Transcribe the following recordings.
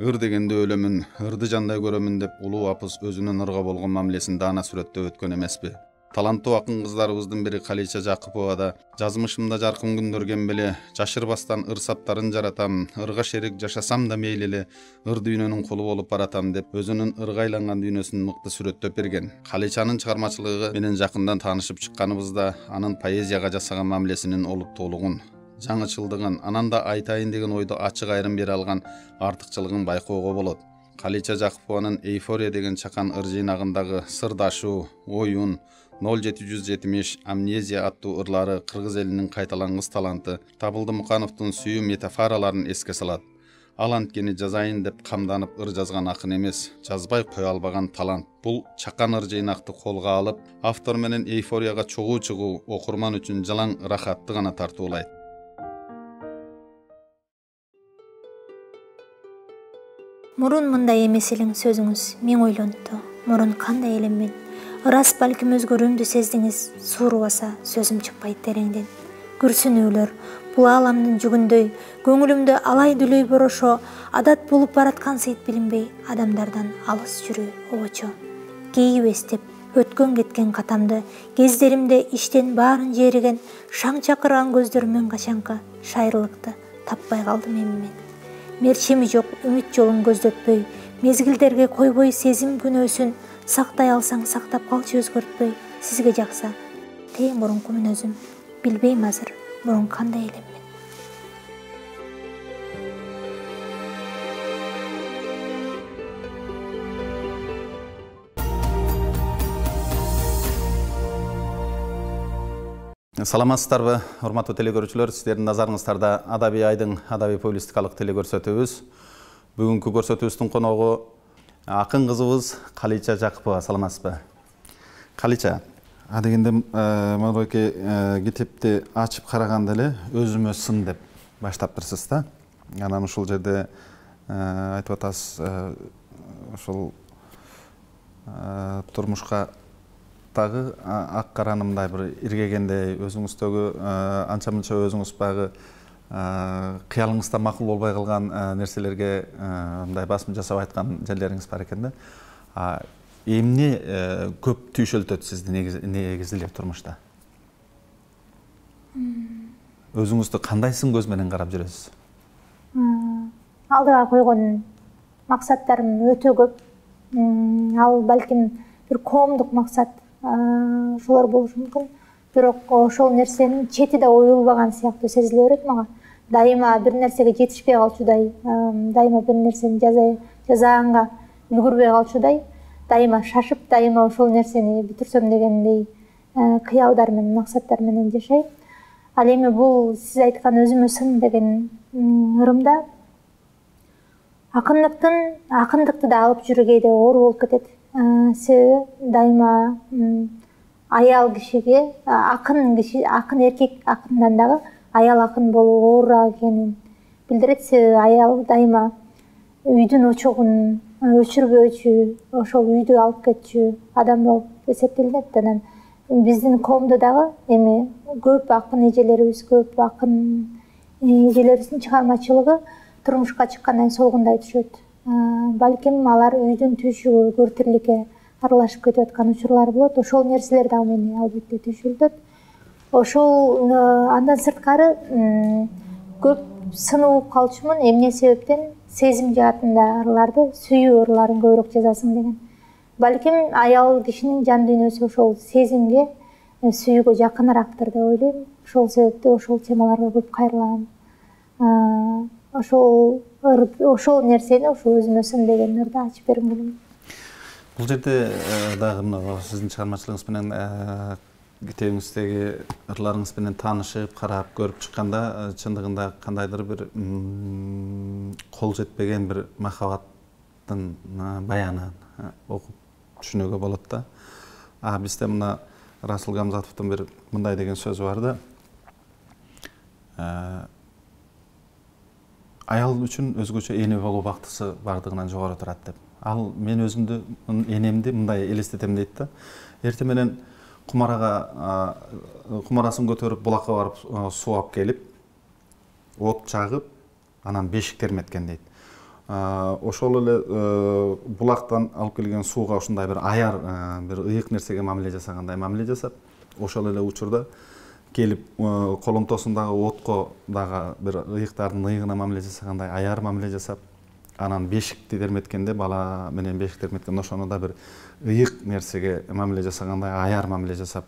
Ыр дегенде өлөмүн, ырды жандай көрөмүн деп улуу апыз өзүнүн ырга болгон мамилесин даана сүрөттөп өткөн эмеспи? Таланттуу акын кыздарыбыздын бири Калича Жакупова да жазмышымда жаркын күндөргөн беле жашырбастан ыр саптарын жаратам, ырга шерик жашасам да мейли эле ыр дүйнөнүн кулу болуп баратам деп өзүнүн ырга айланган дүйнөсүн мыкты сүрөттөп берген. Каличанын чыгармачылыгы менен жакындан таанышып чыкканыбызда анын поэзияга жасаган мамилесинин олуттуулугун, жаңычылдыгын, анан да айтайын деген ойду ачык айрым бере алган артыкчылыгын байкоого болот. Калича Жакупованын Эйфория деген чакан ыр жыйнагындагы Сырдашуу, Оюн, 0770, Амнезия аттуу ырлары кыргыз элинин кайталангыс таланты Табылды Мукановдун сүйүү метафораларын эске салат. Ал анткени жазайын деп камданып ыр жазган акын эмес, жазбай кое албаган талант. Бул чакан ыр жыйнакты колго алып, автор менен эйфорияга чогуу чыгуу окурман үчүн жалаң ырахатты гана тартуулайт. Мурун мындай эмес элең сөзүңүз мен ойлонту. Мурун кандай элеммен? Ырас балким өзгөрүүмдү сездиңиз, суурубаса сөзүм чыкпайт тереңден. Күрсүнүүлөр, бул ааламдын жүгүндөй, көңүлүмдө алай дүлөй борошо, адат болуп бараткан сейт билинбей, адамдардан алыс жүрүү обочо. Кейип эстеп, өткөн кеткен катамды, кездеримде иштен баарын жериген, шаң чакырган көздөрүмөн качанкы шайрылыкты таппай калдым эммен. Мерчеми жок үмүт жолун көздөтпөй, мезгилдерге койбой сезим күнөөсүн, сактай алсаң сактап калчы өзгөртпөй, сизге жакса тең мурунку мүнөзүм, билбейм азыр мурун кандай элеммен. Саламатсыздарбы, урматтуу телекөрүүчүлөр, сиздердин назарыңыздарда Адаби айдың адаби публистикалык телекөрсөтүүбүз. Бүгүнкү көрсөтүүбүздүн коногу акын кызыбыз Калича Жакупова. Саламатсызбы? Калича, адегенде могуки китепти ачып караганда эле өзүмө сын деп баштаптырсыз да. Анан ушул жерде айтып атасыз, ушул турмушка дагы ак караны мындай бир иргегендей, өзүңүздөгү анча мынча өзүңүз багы кыялыңызда макул болбой калган нерселерге мындай басым жасап айткан жерлериңиз бар экен да. Эмне көп түйшөлтөт сизди негизи эле турмушта? Өзүңүздү кандай сын көз менен карап жүрөсүз? Алдыга койгон максаттарым өтө көп. Ал балким бир коомдук максат ошолор болушу мүмкүн. Бирок ошол нерсенин чети да оюлбаган сыяктуу сезиле берет мага. Дайыма бир нерсеге жетишпей калчудай, дайыма бир нерсени жасаганга үлгүрбөй калчудай, дайыма шашып, дайыма ошол нерсени бүтүрсөм дегендей кыялдар менен, максаттар менен жашайм. Ал эми бул сиз айткан өзүмө сын деген ырымда акындыкты да алып жүрүү кээде оор болуп кетет. Себеби дайыма аял кишиге, акын эркек акындан дагы аял акын болуу оорураак экенин билдирет. Себеби аял дайыма үйдүн очогун өчүрбөөчү, ошол үйдү алып кетчү адам болуп эсептелинет. Анан биздин коомдо дагы эми көп акын эжелерибиз, көп акын эжелерибиздин чыгармачылыгы турмушка чыккандан кийин солгундай түшөт. Балким алар үйдүн түйшүгү, көр тирликке аралашып кетип аткан учурлар болот. Ошол нерселер дагы мени албетте түйшөлтөт. Ошол андан сырткары көп сыны болуп калчумун. Эмне себептен? Сезим жаатында ырларды, сүйүү ырларын көбүрөөк жазасың деген. Балким аял кишинин жан дүйнөсү ошол сезимге, сүйүүгө жакыныраактыр деп ойлойм. Ошол себептен ошол темаларга көп кайрылам. Ошол нерсени ошол өзүмө сын деген ырды ачып бергим келет. Бул жерде дагы мына сиздин чыгармачылыгыңыз менен китебиңиздеги ырларыңыз менен таанышып, карап, көрүп чыкканда чындыгында кандайдыр бир кол жетпеген бир махабаттын баянын окуп түшүнүүгө болот да. Бизде мына Расул Гамзатовдун бир мындай деген сөзү бар да. Аял үчүн өзгөчө эне болуу бактысы бардыгынан жогору турат деп. Ал мен өзүмдү, энемди мындай элестетем дейт да. Эртең менен кумарасын көтөрүп булакка барып суу алып келип, от чагып, анан бешик терметкен дейт. ошол эле булактан алып келген сууга ушундай бир аяр, бир ыйык нерсеге мамиле жасагандай мамиле жасап, ошол эле учурда келип колонтосундагы отко дагы бир ыйыктардын ыйыгына мамиле жасагандай аяр мамиле жасап, анан бешикти терметкенде бала менен бешик терметкенде ошону да бир ыйык нерсеге мамиле жасагандай аяр мамиле жасап,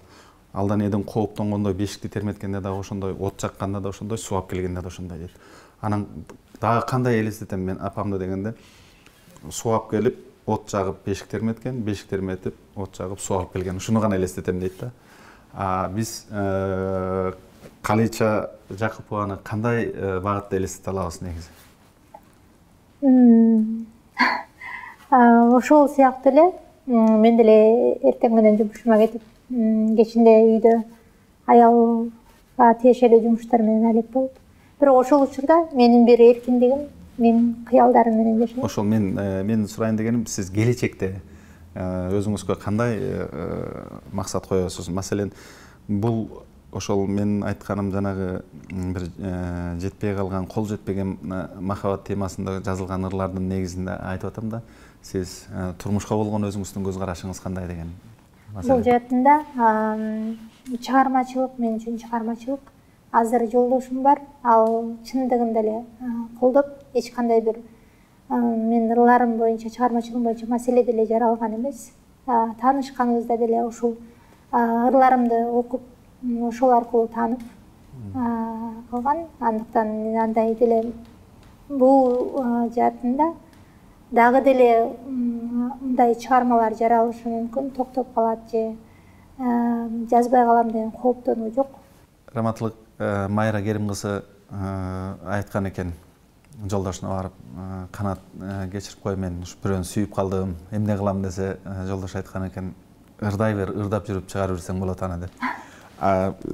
алдан эден кооптонгондой бешикти терметкенде дагы ошондой, от жакканда да ошондой, суу алып келгенде да ошондой дейт. Анан дагы кандай элестетем мен апамды дегенде, суу алып келип, от жагып бешик терметкен, бешик терметип, от жагып суу алып келген. Ушуну гана элестетем дейт да. Биз Калийча Жакыпованы кандай багытта элестете алабыз негизи? Ошол сыяктуу эле мен деле эртең менен жумушума кетип, кечинде үйдө аялга тиешелүү жумуштар менен алек болуп, бирок ошол учурда менин бир эркиндигим, менин кыялдарым менен жашайм. Ошол мен сурайын дегеним, сиз келечекте өзүңүзгө кандай максат коесуз? Маселен, бул ошол мен айтканым жанагы бир жетпей калган, кол жетпеген махабат темасында жазылган ырлардын негизинде айтып атам да, сиз турмушка болгон өзүңүздүн көз карашыңыз кандай деген маселе? Бул жаатында чыгармачылык, мен үчүн чыгармачылык. Азыр жолдошум бар, ал чындыгында эле колдоп, эч кандай бир мен ырларым боюнча, чыгармачылыгым боюнча маселе деле жаралган эмес. Таанышканыбызда деле ушул ырларымды окуп, ошол аркылуу таанып калган. Андыктан андай деле бул жаатында дагы деле мындай чыгармалар жаралышы мүмкүн, токтоп калат же жазбай калам деген кооптонуу жок. Раматылык Майра Керим кызы айткан экен, жолдошуна барып, канат кечирип кой, мен бирөөнү сүйүп калдым, эмне кылам десе, жолдош айткан экен, ырдай бер, ырдап жүрүп чыгарып берсең болот аны деп.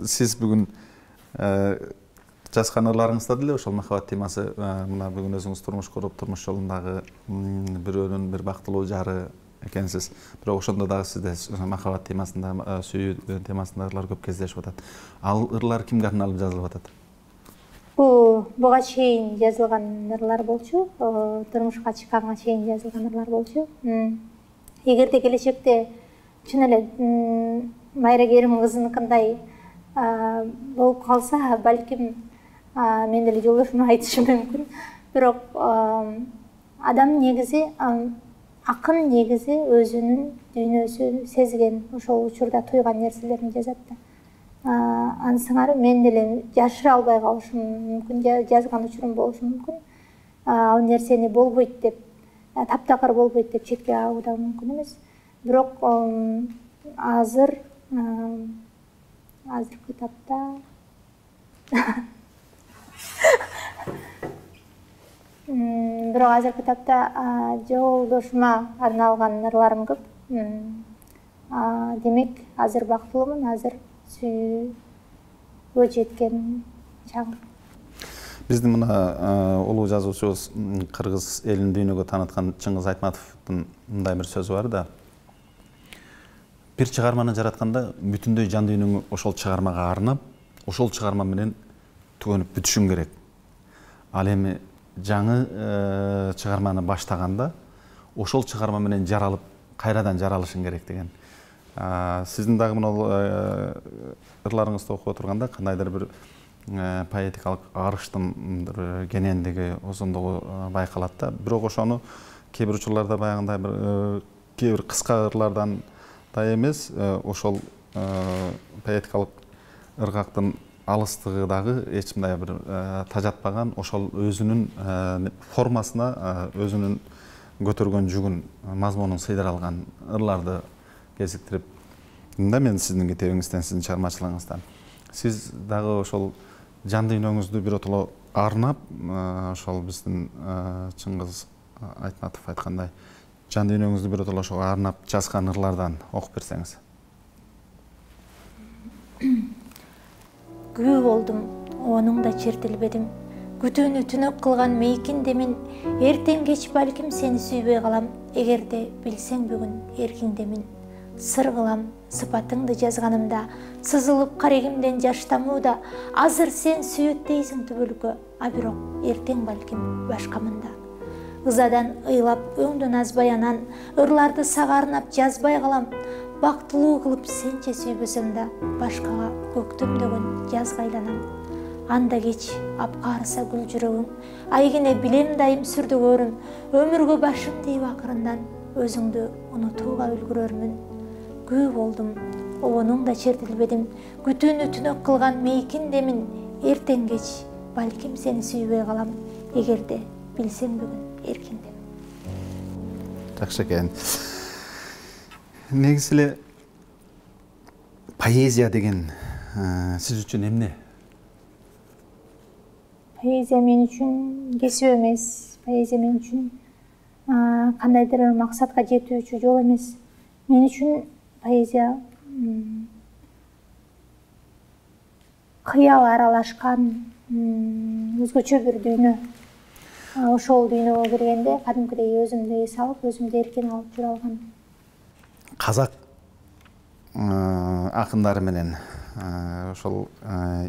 Сиз бүгүн жазган ырларыңызда деле ошол махабат темасы, мына бүгүн өзүңүз турмуш куруп, турмуш жолундагы бирөөнүн бир бактылуу жары экенсиз. Бирок ошондо дагы сизде махабат темасында, сүйүү темасында ырлар көп кездешип атат. Ал ырлар кимге арналып жазылып атат? Буга чейин жазылган ырлар болчу, турмушка чыкканга чейин жазылган ырлар болчу. Эгерде келечекте чын эле Майра Керим кызыныкындай болуп калса, балким мен деле жолдошума айтышым мүмкүн. Бирок адам негизи, акын негизи өзүнүн дүйнөсүн сезген, ошол учурда туйган нерселерин жазат да. Аны сыңары мен деле жашыра албай калышым мүмкүн, жазган учурум болушу мүмкүн. Ал нерсени болбойт деп, таптакыр болбойт деп четке агуу да мүмкүн эмес. Бирок азыркы тапта жолдошума арналган ырларым көп. Демек, азыр бактылуумун, азыр сүйүүгө жеткен чагым. Биздин мына улуу жазуучубуз, кыргыз элин дүйнөгө тааныткан Чыңгыз Айтматовдун мындай бир сөзү бар да. Бир чыгарманы жаратканда бүтүндөй жан дүйнөңү ошол чыгармага арнап, ошол чыгарма менен түгөнүп бүтүшүң керек. Ал эми жаңы чыгарманы баштаганда ошол чыгарма менен жаралып, кайрадан жаралышың керек деген. Сиздин дагы мына ырларыңызды окуп отурганда кандайдыр бир поэтикалык арыштын кенендиги, узундугу байкалат да. Бирок ошону кээ бир учурларда баягындай бир кээ бир кыска ырлардан да эмес, ошол поэтикалык ыргактын алыстыгы дагы эч мындай бир тажатпаган, ошол өзүнүн формасына, өзүнүн көтөргөн жүгүн, мазмунун сыйдыра алган ырларды кезиктирип, мында мен сиздин китебиңизден, сиздин чыгармачылыгыңыздан, сиз дагы ошол жан дүйнөңүздү биротоло арнап, ошол биздин Чыңгыз Айтматов айткандай, жан дүйнөңүздү биротоло ошого арнап жазган ырлардан окуп берсеңиз. Күү болдум, онуң да чертилбедим. Күтүүнү түнөк кылган мейкинде мен, эртең кеч балким сени сүйбөй калам. Эгерде билсең бүгүн эркиңде мен. Сыр кылам, сыпатыңды жазганымда, сызылып карегимден жаш тамууда. Азыр сен сүйөт дейсиң түбөлүккө, а бирок эртең балким башка мында. ызадан ыйлап өңдөн азбай анан, ырларды сагарнап жазбай калам, бактылуу кылып сенче сүйбөсөм да, башкага көктөмдөгөн жазга айланам. Анда кеч апкарыса гүл жүрөгүң, айгине билем дайым сүрдөгөрүм, өмүргө башым дейп акырындан, өзүңдү унутууга үлгүрөрмүн. Күү болдум, обонуң да чертилбедим, күтүүнү түнөк кылган мейкин демин, эртең кеч балким сени сүйбөй калам, эгерде билсең бүгүн эркиндем. Жакшы экен. Негизи эле поэзия деген сиз үчүн эмне? Поэзия мен үчүн кесип эмес, поэзия мен үчүн кандайдыр бир максатка жетүүчү жол эмес. Мен үчүн поэзия кыял аралашкан өзгөчө бир дүйнө. Ошол дүйнөгө киргенде кадимкидей өзүмдү эс алып, өзүмдү эркин алып жүрө алган. Казак акындары менен ошол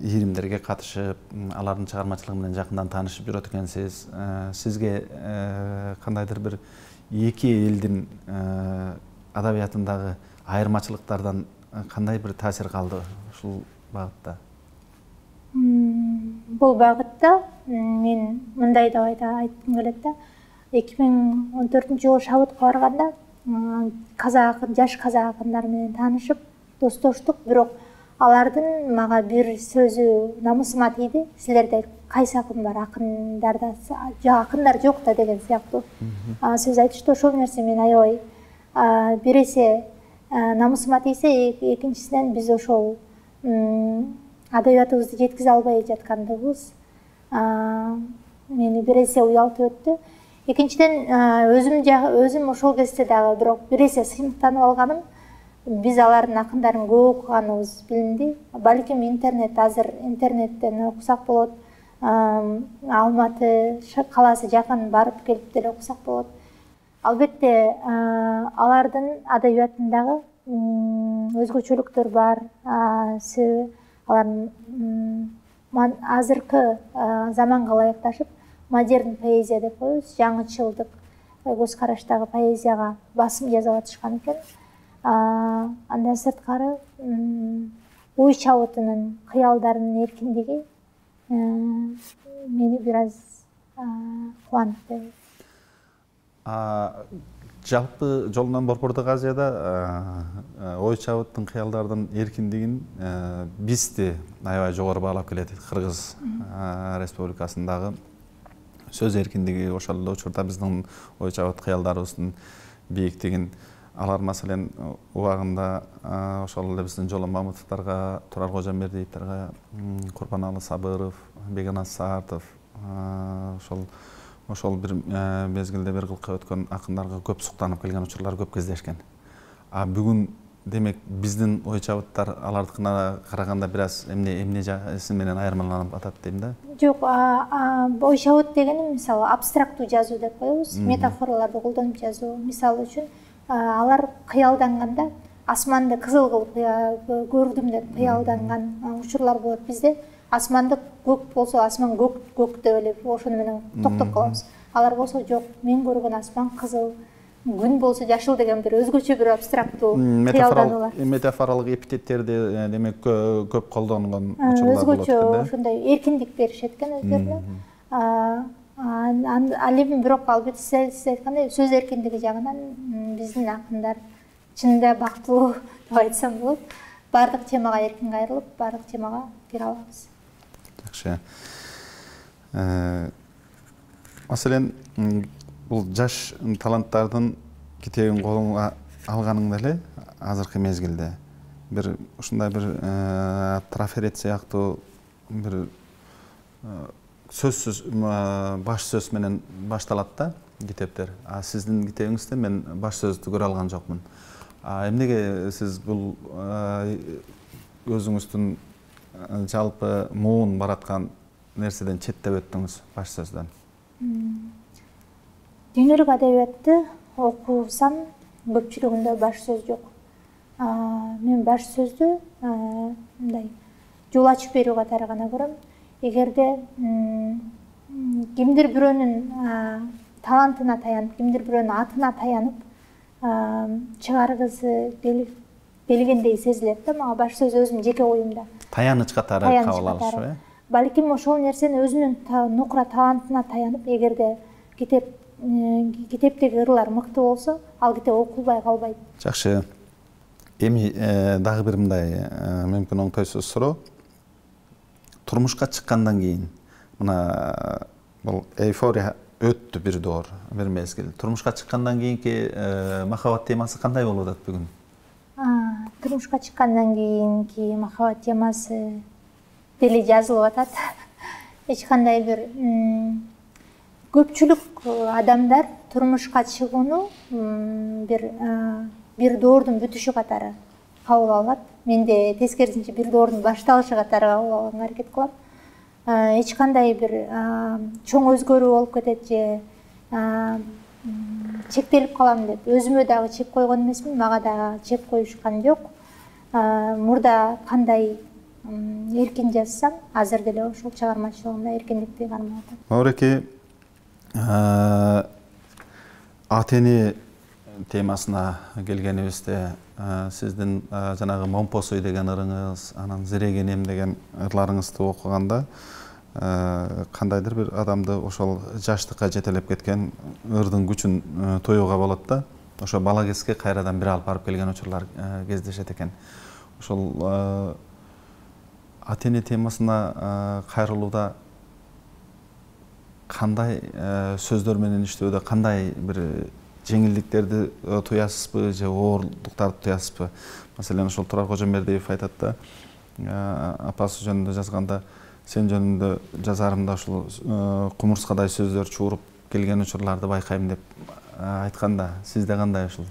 ийримдерге катышып, алардын чыгармачылыгы менен жакындан таанышып жүрөт экенсиз. Сизге кандайдыр бир эки элдин адабиятындагы айырмачылыктардан кандай бир таасир калды ушул багытта? Бул багытта мен мындай деп айткым келет да. 2014-жылы Шабытка барганда жаш казак акындары менен таанышып, достоштук, бирок алардын мага бир сөзү намысыма тийди. Силерде кайсы акын бар, акындарда акындар жок да деген сыяктуу сөз айтышты. Ошол нерсе мен аябай бир эсе намысыма тийсе, экинчисинен биз ошол адабиятыбызды жеткизе албай жаткандыгыбыз мени бир эсе уялтып өттү. Экинчиден өзүм ошол кезде дагы бирок бир эсе сыймыктанып алганым, биз алардын акындарын көп окуганыбыз билинди. Балким азыр интернеттен окусак болот, Алматы калаасы жакын барып келип деле окусак болот. Албетте алардын адабиятындагы өзгөчөлүктөр бар. Алардын азыркы заманга ылайыкташып модерн поэзия деп коебуз, жаңычылдык көз караштагы поэзияга басым жасап атышкан экен. Андан сырткары ой чабытынын, кыялдарынын эркиндиги мени бир аз кубандырды. Жалпы жолунан Борбордук Азияда ой чабыттын, кыялдардын эркиндигин бизди аябай жогору баалап келет. Кыргыз Республикасындагы сөз эркиндиги ошол эле учурда биздин ой чабыт, кыялдарыбыздын бийиктигин алар маселен убагында ошол эле биздин Жолон Мамытовдорго, Турар Кожомбердиевтерге, Курбаналы Сабыров, Бегеназ Саартов ошол бир мезгилде бир кылка өткөн акындарга көп суктанып келген учурлар көп кездешкен. Бүгүн демек биздин ой чабыттар алардыкына караганда бир аз эмне жагысы менен айырмаланып атат дейм да. Жок, ой чабыт дегени мисалы абстрактуу жазуу деп коебуз, метафораларды колдонуп жазуу. Мисалы үчүн алар кыялданганда асманды кызыл кылып көрдүм деп кыялданган учурлар болот. Бизде асманды көк болсо, асман көк деп эле ошону менен токтоп калабыз. Алар болсо жок, мен көргөн асман кызыл, күн болсо жашыл деген бир өзгөчө бир абстрактуу кыялдануулар. Метафоралык эпитеттерди демек көп колдонгон учурлар болот экен да. Өзгөчө ошондой эркиндик беришет экен өздөрүнө. Ал эми бирок албетте сиз айткандай сөз эркиндиги жагынан биздин акындар чынында бактылуу деп айтсам болот. Бардык темага эркин кайрылып, бардык темага кире алабыз. Жакшы. Маселен, бул жаш таланттардын китебин колуңа алганың деле азыркы мезгилде бир ушундай бир трафарет сыяктуу бир сөзсүз баш сөз менен башталат да китептер. Сиздин китебиңизде мен баш сөздү көрө алган жокмун. Эмнеге сиз бул өзүңүздүн жалпы муун бараткан нерседен четтеп өттүңүз баш сөздөн? Дүйнөлүк адабиятты окусам көпчүлүгүндө баш сөз жок. Мен баш сөздү мындай жол ачып берүү катары гана көрөм. Эгерде кимдир бирөөнүн талантына таянып, кимдир бирөөнүн атына таянып чыгаргысы келгендей сезилет да мага. Баш сөз өзүм жеке оюмда. Таяныч катары кабыл алышы, э? Балким ошол нерсени өзүнүн нукура талантына таянып, эгерде китептеги ырлар мыкты болсо, ал китеп окулбай калбайт. Жакшы. Эми дагы бир мындай мүмкүн оңтойсуз суроо. Турмушка чыккандан кийин мына бул эйфория өттү бир доор, бир мезгил. Турмушка чыккандан кийинки махабат темасы кандай болуп атат бүгүн? Турмушка чыккандан кийинки махабат темасы деле жазылып атат. Эч кандай бир көпчүлүк адамдар турмушка чыгууну бир доордун бүтүшү катары кабыл алат. Мен де тескерисинче бир доордун башталышы катары кабыл алганга аракет кылам. Эч кандай бир чоң өзгөрүү болуп кетет же чектелип калам деп өзүмө дагы чек койгон эмесмин, мага дагы чек коюшкан жок. Мурда кандай эркин жазсам, азыр деле ошол чыгармачылыгымда эркиндикти кармап атам. Мауреке, ата-эне темасына келгенибизде, сиздин жанагы Момпосуй деген ырыңыз, анан Зерегенем деген ырларыңызды окуганда кандайдыр бир адамды ошол жаштыкка жетелеп кеткен ырдын күчүн тоюуга болот да. Ошо бала кезге кайрадан бир алып барып келген учурлар кездешет экен. Ошол ата-эне темасына кайрылууда кандай сөздөр менен иштөөдө кандай бир жеңилдиктерди туясызбы же оорлуктарды туясызбы? Маселен, ошол Турар Кожомбердиев айтат да, апасы жөнүндө жазганда, сен жөнүндө жазарымда ушул кумурскадай сөздөр чууруп келген учурларды байкайм деп айтканда, сизде кандай ушул?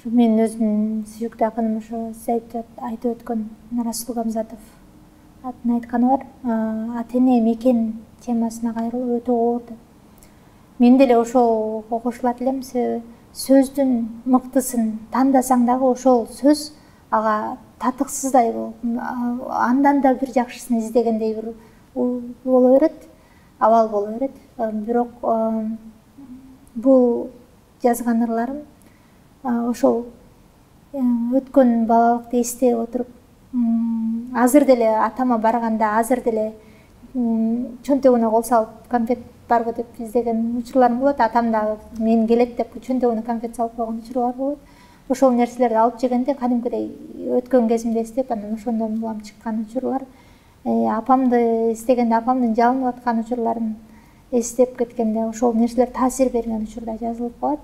Мен өзүмдүн сүйүктүү акыным ошо сиз айтып өткөн Расул Гамзатов атын айтканы бар. Ата-эне мекен темасына кайрылуу өтө оор деп. Мен деле ошол кошулат элем. Сөздүн мыктысын тандасаң дагы ошол сөз ага татыксыздай болуп, андан да бир жакшысын издегендей бир боло берет, абал боло берет. Бирок бул жазган ырларым ошол өткөн балалыкты эстеп отуруп, азыр деле атама барганда, азыр деле чөнтөгүнө кол салып конфет барбы деп издеген учурларым болот. Атам дагы мен келет деп чөнтөгүнө конфет салып койгон учурлар болот. Ошол нерселерди алып жегенде кадимкидей өткөн кезимди эстеп, анан ошондон улам чыккан учурлар. Апамды эстегенде, апамдын жалынып аткан учурларын эстеп кеткенде ошол нерселер таасир берген учурда жазылып калат.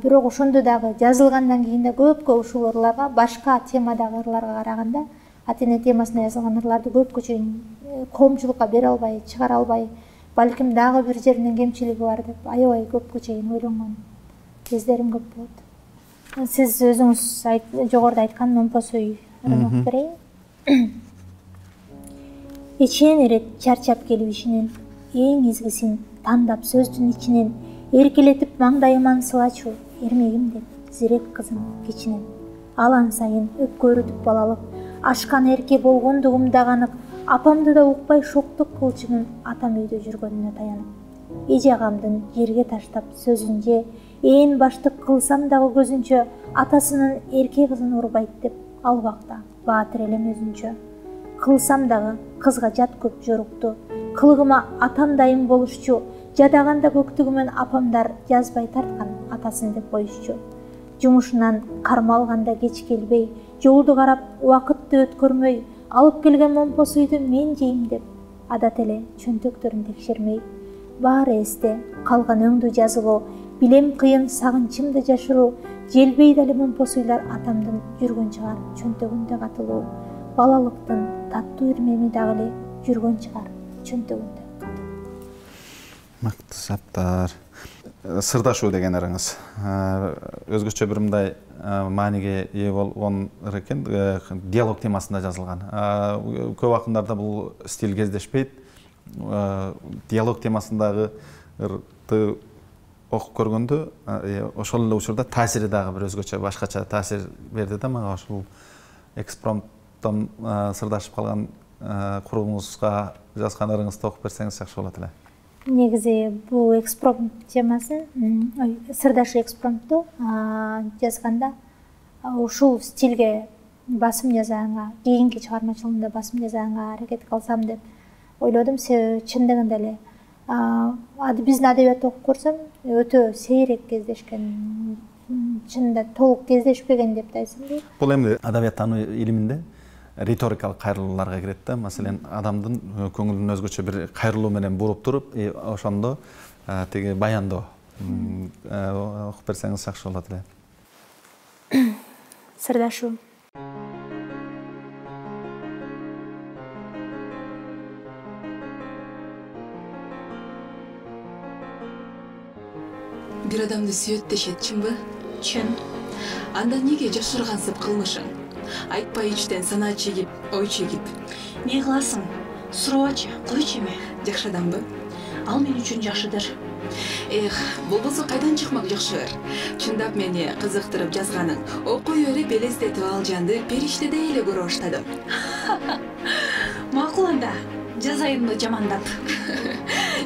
Бирок ошондо дагы жазылгандан кийин да көпкө ушул ырларга, башка темадагы ырларга караганда ата-эне темасына жазылган ырларды көпкө чейин коомчулукка бере албай, чыгара албай, балким дагы бир жеринен кемчилиги бар деп аябай көпкө чейин ойлонгон кездерим көп болот. Сиз өзүңүз жогоруда айткан Момпосуй ырын окуп берейин. Эчен ирет чарчап келип ишинен, эң изгисин тандап сөздүн ичинен, эркелетип маңдайыман сылачу, эрмегим деп зирек кызым кичинен. Алан сайын өпкөрүтүп балалык, ашкан эрке болгондугум дагы анык, апамды да укпай шоктук кылчумун атам үйдө жүргөнүнө таянып. Эже агамдын жерге таштап сөзүн же, ээн баштык кылсам дагы көзүнчө, атасынын эрке кызын урбайт деп ал убакта баатыр элем өзүнчө. Кылсам дагы кызга жат көп жорукту, кылыгыма атам дайым болушчу, жадаганда көктүгүмөн апамдар жазбай тарткан атасын деп коюшчу. Жумушунан кармалганда кеч келбей, жолду карап убакытты өткөрмөй, алып келген Момпосуйду мен жейм деп адат эле чөнтөктөрүн текшермей. Баары эсте калган өңдү жазылуу, билем кыйын сагынчымды жашыруу, желбей дали Момпосуйлар атамдын жүргөн чыгар чөнтөгүндө катылуу. Балалыктын таттуу ирмеми дагы эле жүргөн чыгар чөнтөгүндө. Мыкты саптар. Сырдашуу деген ырыңыз өзгөчө бир мындай мааниге ээ болгон ыр экен, диалог темасында жазылган. Көп акындарда бул стиль кездешпейт. Диалог темасындагы ырды окуп көргөндө ошол эле учурда таасири дагы бир өзгөчө, башкача таасир берди да мага. Ошол экспромттон сырдашып калган курбуңузга жазган ырыңызды окуп берсеңиз жакшы болот эле. негизи бул экспромт темасын сырдашы экспромтту жазганда ушул стилге басым жасаганга, кийинки чыгармачылыгымда басым жасаганга аракет кылсам деп ойлодум. Себеби чындыгында эле биздин адабиятты окуп көрсөм өтө сейрек кездешкен, чынында толук кездешпеген деп да айтсам болот. Бул эми адабияттануу илиминде риторикалык кайрылууларга кирет да. Маселен, адамдын көңүлүн өзгөчө бир кайрылуу менен буруп туруп, ошондо тиги баяндоо окуп берсеңиз жакшы болот эле. Сырдашу. Бир адамды сүйөт дешет, чынбы? Чын. Анда неге жашыргансып кылмышың? Айтпай ичтен сана чегип, ой чегип. Не кыласың? Суроочу, койчу эми. Жакшы адамбы? Ал мен үчүн жакшыдыр. Болбосо кайдан чыкмак жакшыр? Чындап мени кызыктырып жазганың. Окуй берип элестетип алжанды периштедей эле көрө баштадым. Макул анда. Жазайын да жамандап.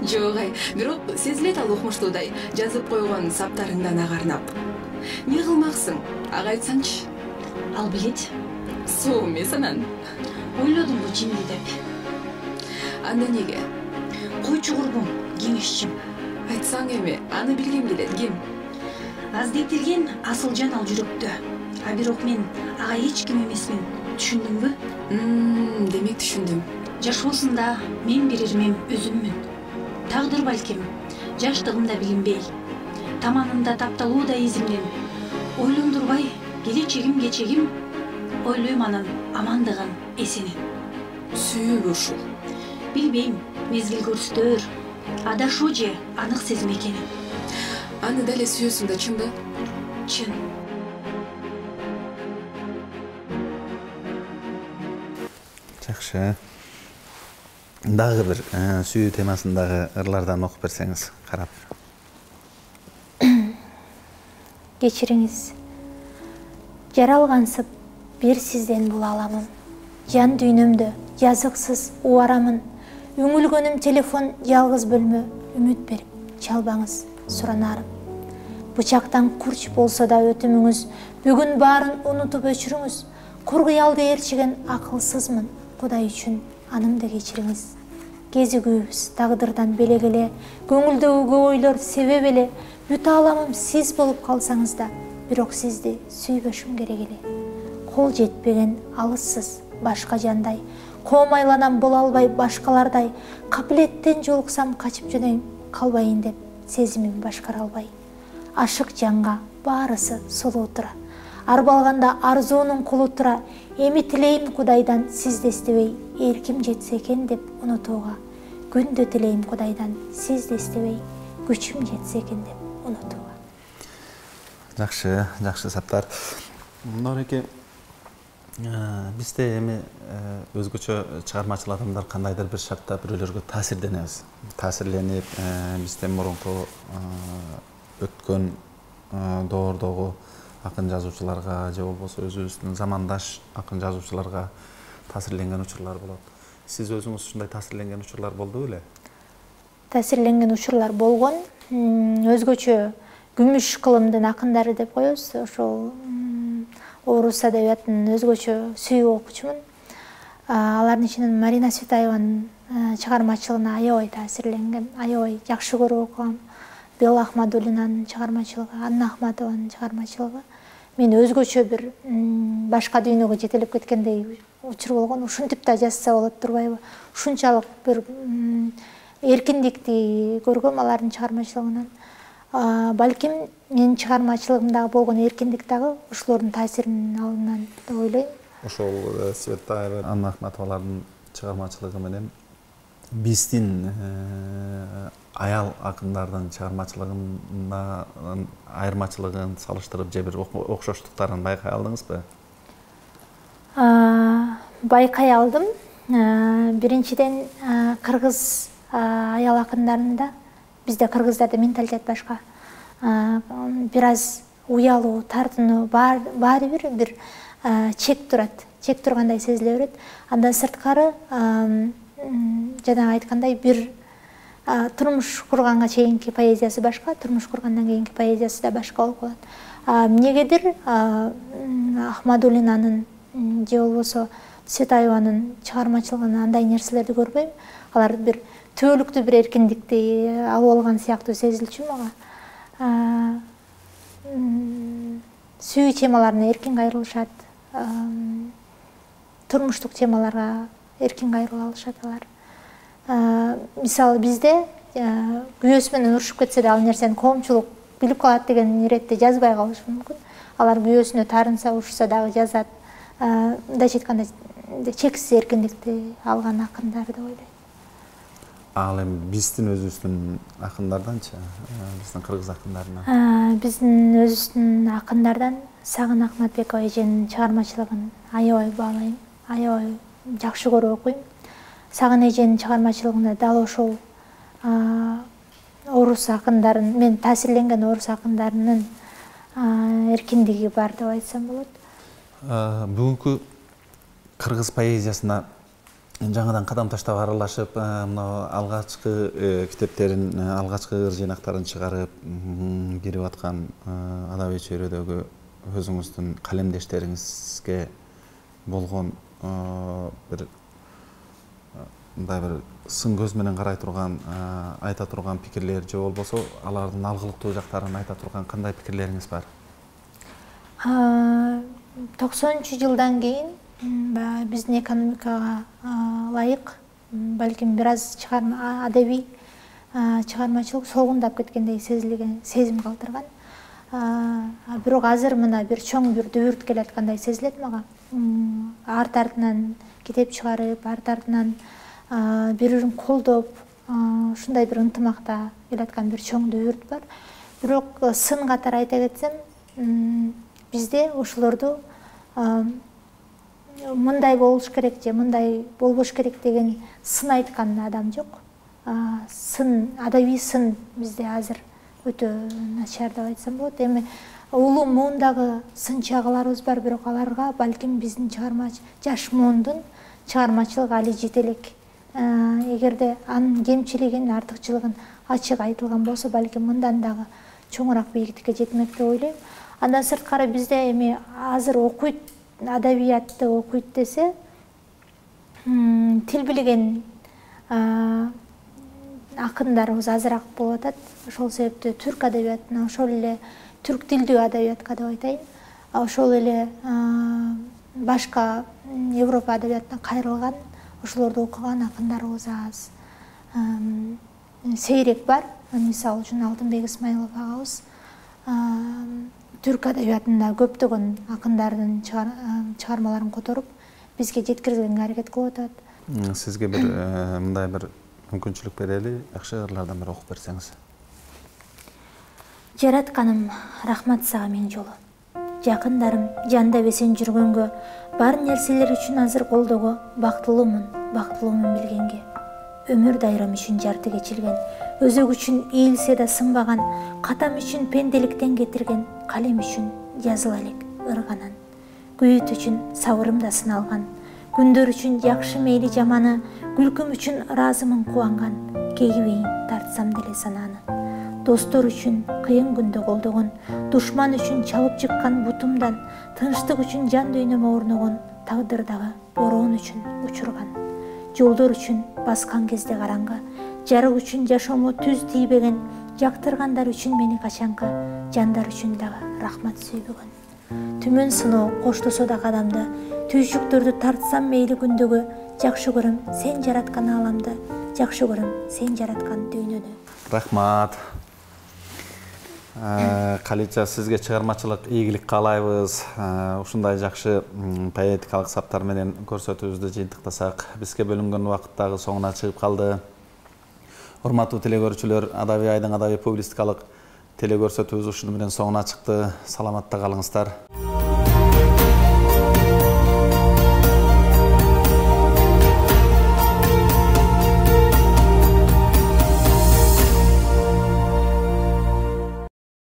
Жок, бирок сезилет ал укмуштуудай жазып койгон саптарыңдан агарнап. Не кылмаксың? Ага айтсаңчы. Ал билет. Суу эмес анан. Ойлодум бу жинди деп. Анда неге? Койчу курбум, кеңешчим. Айтсаң эми, аны билгим келет, ким? Аздетилген Асылжан ал жүрөктө. А бирок мен ага эч ким эмесмин. Түшүндүңбү? Демек түшүндүм. Жашоосунда мен бир ирмем өзүммүн. Тагдыр балким, жаштыгымда билинбей, таманында тапталууда изимден. Ойлондурбай, келечегим кечегим, ойлойм анын амандыгын, эсенин. Сүйүүбү ушул? Билбейм, мезгил көрсөтөр. Адашуу же анык сезим экенин. Аны дале сүйөсүң да, чынбы? Чын. Жакшы. Дагы бир сүйүү темасындагы ырлардан окуп берсеңиз, карап. Кечириңиз. Жаралгансып бир сизден бул аламын. Жан дүйнөмдө жазыксыз убарамын. Үңүлгөнүм телефон жалгыз бөлмө, үмүт берип чалбаңыз суранарым. Бычактан курч болсо да өтүмүңүз, бүгүн баарын унутуп өчүрүңүз. Кургуялды ээрчиген акылсызмын, Кудай үчүн анымды кечириңиз. Кезигүүбүз тагдырдан белек эле, көңүлдөгү көп ойлор себеп эле, бүт ааламым сиз болуп калсаңыз да, бирок сизди сүйбөшүм керек эле. Кол жетпеген алыссыз башка жандай, коомайланам боло албай башкалардай, капилеттен жолуксам качып жөнөйм, калбайын деп сезимим башкара албай. Ашык жанга баарысы солуу тура, арбалганда арзуунун кулу тура, эми тилейм Кудайдан сизди эстебей, эрким жетсе экен деп унутууга. Күндө тилейм Кудайдан сизди эстебей, күчүм жетсе экен деп унутууга. Жакшы саптар. Нореке, бизде эми өзгөчө чыгармачыл адамдар кандайдыр бир шартта бирөөлөргө таасирденебиз. Таасирленип, бизден мурунку өткөн доордогу акын жазуучуларга же болбосо өзүбүздүн замандаш акын жазуучуларга таасирленген учурлар болот. Сиз өзүңүз ушундай таасирленген учурлар болду беле? Таасирленген учурлар болгон. Өзгөчө күмүш кылымдын акындары деп коебуз. Ошол орус адабиятынын өзгөчө сүйүү окуучумун. Алардын ичинен Марина Светаеванын чыгармачылыгына аябай таасирленген, аябай жакшы көрүп окугам. Белла Ахмадуллинанын чыгармачылыгы, Анна Ахматованын чыгармачылыгы. Мен өзгөчө бир башка дүйнөгө жетелеп кеткендей учур болгон. Ушинтип да жазса болот турбайбы? Ушунчалык бир эркиндикти көргөм алардын чыгармачылыгынан. Балким менин чыгармачылыгымдагы болгон эркиндик дагы ушулордун таасиринин алынан деп ойлойм. Ошол Светаева, Анна Ахматовалардын чыгармачылыгы менен биздин аял акындардын чыгармачылыгында айырмачылыгын салыштырып же бир окшоштуктарын байкай алдыңызбы? Байкай алдым. Биринчиден кыргыз аял акындарында бизде кыргыздарда менталитет башка. Бир аз уялуу, тартынуу, баары бир чек турат. Чек тургандай сезиле берет. Андан сырткары жана айткандай бир турмуш курганга чейинки поэзиясы башка, турмуш кургандан кийинки поэзиясы да башка болуп калат. Эмнегедир Ахмадуллинанын же болбосо Цветаеванын чыгармачылыгынан андай нерселерди көрбөйм. Алар бир түбөлүктүү бир эркиндикти алып алган сыяктуу сезилчү мага. Сүйүү темаларына эркин кайрылышат, турмуштук темаларга эркин кайрыла алышат алар. Мисалы бизде күйөөсү менен урушуп кетсе да ал нерсени коомчулук билип калат деген иретте жазбай калышы мүмкүн. Алар күйөөсүнө таарынса, урушса дагы жазат. Мындайча айтканда чексиз эркиндикти алган акындар деп ойлойм. Ал эми биздин өзүбүздүн акындарданчы, биздин кыргыз акындарынан? Биздин өзүбүздүн акындардан Сагын Акматбекова эженин чыгармачылыгын аябай баалайм, аябай жакшы көрүп окуйм. Сагын эженин чыгармачылыгында дал ошол орус акындарын, мен таасирленген орус акындарынын эркиндиги бар деп айтсам болот. Бүгүнкү кыргыз поэзиясына жаңадан кадам таштап аралашып, мына алгачкы китептерин, алгачкы ыр жыйнактарын чыгарып кирип аткан адабий чөйрөдөгү өзүңүздүн калемдештериңизге болгон бир мындай бир сын көз менен карай турган, айта турган пикирлер же болбосо алардын алгылыктуу жактарын айта турган кандай пикирлериңиз бар? 90-жылдан кийин биздин экономикага ылайык балким бир аз адабий чыгармачылык солгундап кеткендей сезим калтырган. Бирок азыр мына бир чоң бир дүбүрт келаткандай сезилет мага. Арт-артынан китеп чыгарып, арт-артынан бири-бирин колдоп, ушундай бир ынтымакта келаткан бир чоң дүбүрт бар. Бирок сын катары айта кетсем, бизде ошолорду мындай болуш керек же мындай болбош керек деген сын айткан адам жок. Сын, адабий сын бизде азыр өтө начар деп айтсам болот. Эми улуу муундагы сынчы бар, бирок аларга балким биздин жаш муундун чыгармачылыгы али жете элек. Эгерде анын кемчилигин, артыкчылыгын ачык айтылган болсо, балким мындан дагы чоңураак бийиктикке жетмек деп ойлойм. Андан сырткары бизде эми азыр окуйт, адабиятты окуйт десе, тил билген акындарыбыз азыраак болуп атат. Ошол себептен түрк адабиятына, ошол эле түрк тилдүү адабиятка деп айтайын, ошол эле башка Европа адабиятына кайрылган, ошолорду окуган акындарыбыз аз. Сейрек бар. Мисалы үчүн Алтынбек Исмаилов агабыз түрк адабиятында көптөгөн акындардын чыгармаларын которуп, бизге жеткиргенге аракет кылып атат. Сизге бир мындай бир мүмкүнчүлүк берели, жакшы ырлардан бир окуп берсеңиз. Жаратканым, рахмат сага миң жолу. Жакындарым жандап эсен жүргөнгө, бар нерселер үчүн азыр колдого, бактылуумун билгенге. Өмүр дайрам үчүн жарты кечилген, өзөк үчүн ийилсе да сынбаган, катам үчүн пенделиктен кетирген, калем үчүн жазыла элек ырганан. Күйүт үчүн сабырым да сыналган, күндөр үчүн жакшы мейли жаманы, күлкүм үчүн ыраазымын кубанган, кегибейин тартсам деле сананы. Достор үчүн кыйын күндө колдогон, душман үчүн чабып чыккан бутумдан, тынчтык үчүн жан дүйнөмө орногон, тагдырдагы бороон үчүн учурган. Жолдор үчүн баскан кезде караңгы, жарык үчүн жашоомо түз тийбеген, жактыргандар үчүн мени качанкы, жандар үчүн дагы рахмат сүйбөгөн. Түмөн сыноо коштосо да кадамды, түйшүктөрдү тартсам мейли күндөгө, жакшы көрөм сен жараткан ааламды, жакшы көрөм сен жараткан дүйнөнү. Рахмат. Калича, сизге чыгармачылык ийгилик каалайбыз. Ушундай жакшы поэтикалык саптар менен көрсөтүүбүздү жыйынтыктасак, бизге бөлүнгөн убакыт дагы соңуна чыгып калды. Урматтуу телекөрүүчүлөр, Адабий айдын адабий публистикалык телекөрсөтүүбүз ушуну менен соңуна чыкты. Саламатта калыңыздар.